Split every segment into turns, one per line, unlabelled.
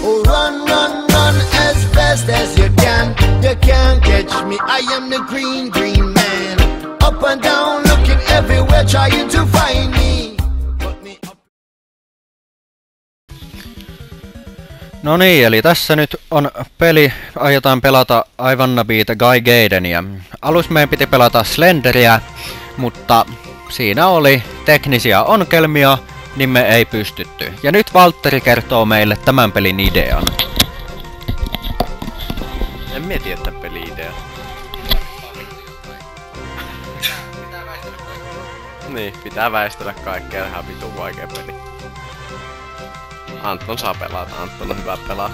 Oh, run, run, run as fast as you can. You can't catch me, I am the green, green man. Up and down, looking everywhere, trying to find me. Put me up.
No niin, eli tässä nyt on peli, aiotaan pelata I Wanna Be the Guy Gaidenia. Alussa meidän piti pelata Slenderiä, mutta siinä oli teknisiä ongelmia, niin me ei pystytty. Ja nyt Valtteri kertoo meille tämän pelin idean.
En mieti, että peli-idea. Niin, pitää väistellä kaikkea, ihan vitun vaikea peli. Anton saa pelata, Anton on hyvä pelaa.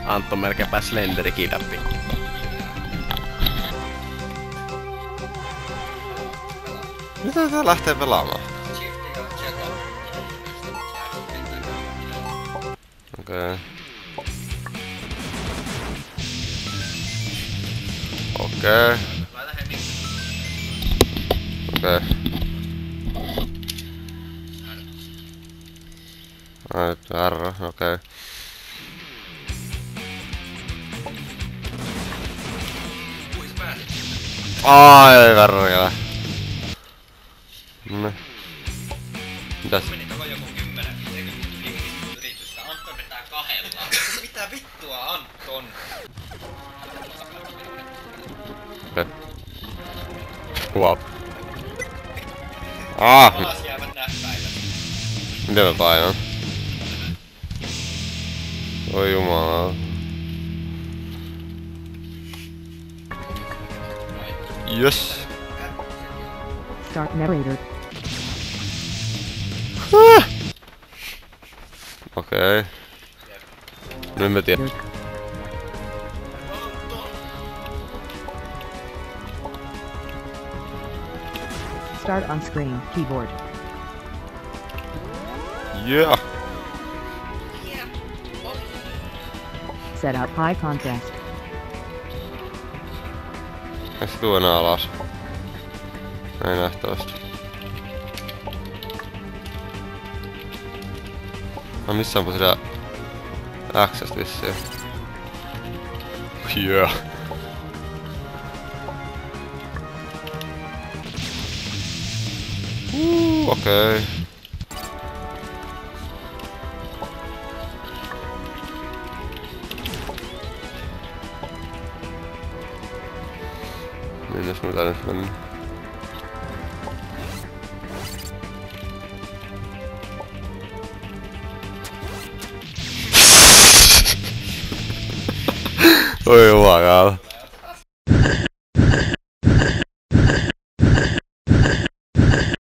Anton melkein pääsi Slenderikin läpi.
Mitä tää lähtee pelaamaan? Okei. Okei. Okei. Ai, R, okei. Ai, verran. No. Mitäs?
Menit onko joku 10 yritystä? Anton vetää 2. Mitä vittua, Anton?
Okei. Wow. Ah!
Alas jäävät näppäillä.
Miten mä painan? Oi jumala. Yes.
Start narrator.
Okei. Nyt mä tiedän.
Start on screen, keyboard.
Yeah.
Set up high contrast.
Eiks se tuu enää alas? Ei nähtävästi. No missä onpa sitä X:stä vissiin? Yeah. Okei. Minnes mitä nyt mennä? Oi jumakala.